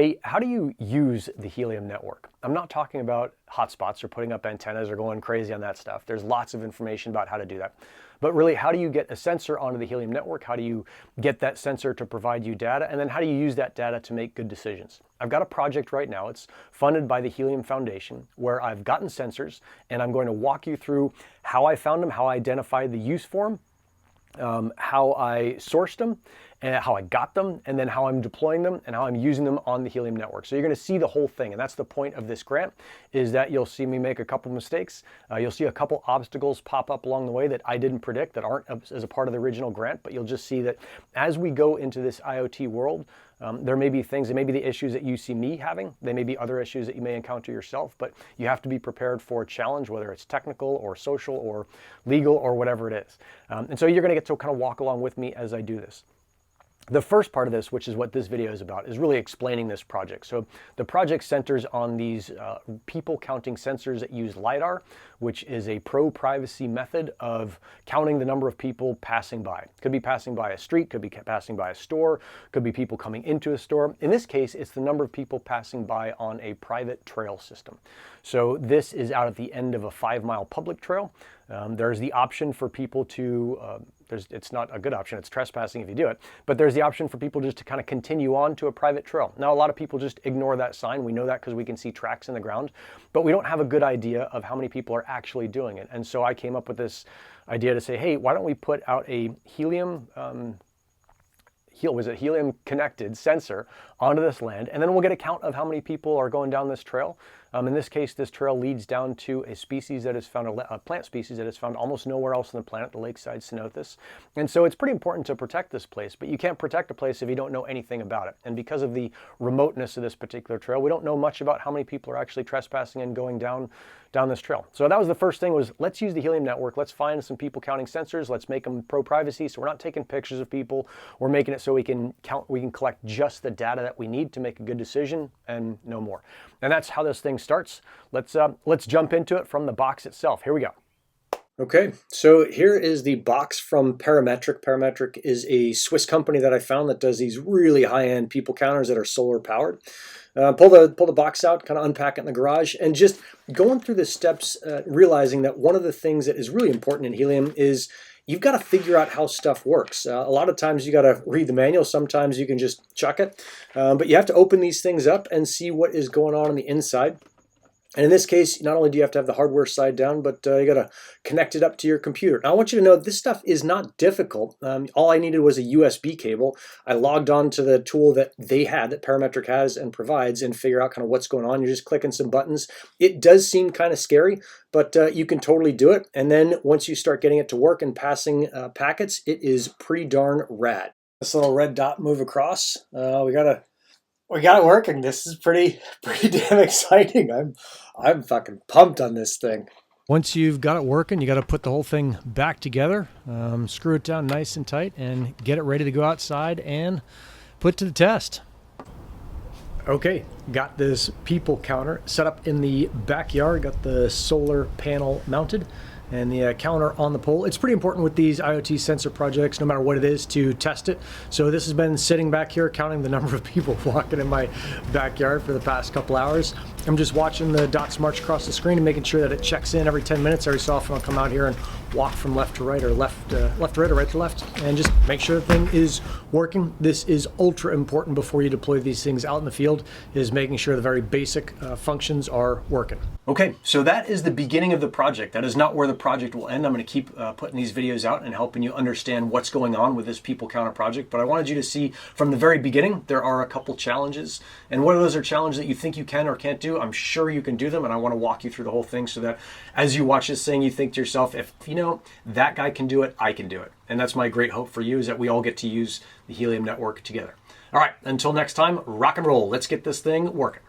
Hey, how do you use the Helium network? I'm not talking about hotspots or putting up antennas or going crazy on that stuff. There's lots of information about how to do that. But really, how do you get a sensor onto the Helium network? How do you get that sensor to provide you data? And then how do you use that data to make good decisions? I've got a project right now. It's funded by the Helium Foundation, where I've gotten sensors, and I'm going to walk you through how I found them, how I identified the use for them, how I sourced them, and how I got them, and then how I'm deploying them and how I'm using them on the Helium network. So you're going to see the whole thing, and that's the point of this grant, is that you'll see me make a couple mistakes. You'll see a couple obstacles pop up along the way that I didn't predict, that aren't as a part of the original grant, but you'll just see that as we go into this IoT world, there may be things, there may be the issues that you see me having, there may be other issues that you may encounter yourself, but you have to be prepared for a challenge, whether it's technical or social or legal or whatever it is. And so you're going to get to kind of walk along with me as I do this. The first part of this, which is what this video is about, is really explaining this project. So the project centers on these people counting sensors that use LiDAR, which is a pro-privacy method of counting the number of people passing by. Could be passing by a street, could be passing by a store, could be people coming into a store. In this case, it's the number of people passing by on a private trail system. So this is out at the end of a 5-mile public trail. There's the option for people to, it's not a good option, it's trespassing if you do it, but there's the option for people just to kind of continue on to a private trail. Now, a lot of people just ignore that sign. We know that because we can see tracks in the ground, but we don't have a good idea of how many people are actually doing it. And so I came up with this idea to say, hey, why don't we put out a helium connected sensor onto this land, and then we'll get a count of how many people are going down this trail. In this case, this trail leads down to a species that is found, a plant species that is found almost nowhere else on the planet, the 𝗪𝗁𝘁. And so it's pretty important to protect this place, but you can't protect a place if you don't know anything about it. And because of the remoteness of this particular trail, we don't know much about how many people are actually trespassing and going down this trail. So that was the first thing, was let's use the Helium network. Let's find some people counting sensors. Let's make them pro-privacy. So we're not taking pictures of people. We're making it so we can collect just the data that we need to make a good decision and no more. And that's how this thing starts. Let's jump into it from the box itself. Here we go. Okay, so here is the box from 𝗪𝗁𝘁. 𝗪𝗁𝘁 is a Swiss company that I found that does these really high-end people counters that are solar powered. Pull the box out, kind of unpack it in the garage, and just going through the steps, realizing that one of the things that is really important in Helium is you've got to figure out how stuff works. A lot of times you got to read the manual. Sometimes you can just chuck it. But you have to open these things up and see what is going on the inside. And in this case, not only do you have to have the hardware side down, but you got to connect it up to your computer. Now, I want you to know this stuff is not difficult. All I needed was a USB cable. I logged on to the tool that they had, that 𝗪𝗁𝘁 has and provides, and figure out kind of what's going on. You're just clicking some buttons. It does seem kind of scary, but you can totally do it. And then once you start getting it to work and passing packets, it is pretty darn rad. This little red dot move across. We got it working. This is pretty damn exciting. I'm fucking pumped on this thing. Once you've got it working, you got to put the whole thing back together, screw it down nice and tight, and get it ready to go outside and put to the test. Okay, got this people counter set up in the backyard. Got the solar panel mounted and the counter on the pole. It's pretty important with these IoT sensor projects, no matter what it is, to test it. So this has been sitting back here counting the number of people walking in my backyard for the past couple hours. I'm just watching the dots march across the screen and making sure that it checks in every 10 minutes. Every so often I'll come out here and walk from left to right, or left to right, or right to left, and just make sure the thing is working. This is ultra important before you deploy these things out in the field, is making sure the very basic functions are working. Okay, so that is the beginning of the project. That is not where the project will end. I'm going to keep putting these videos out and helping you understand what's going on with this people counter project, but I wanted you to see from the very beginning there are a couple challenges, and whether those are challenges that you think you can or can't do, I'm sure you can do them, and I want to walk you through the whole thing so that as you watch this thing, you think to yourself, if you know that guy can do it, I can do it. And that's my great hope for you, is that we all get to use the Helium network together. All right, until next time, rock and roll. Let's get this thing working.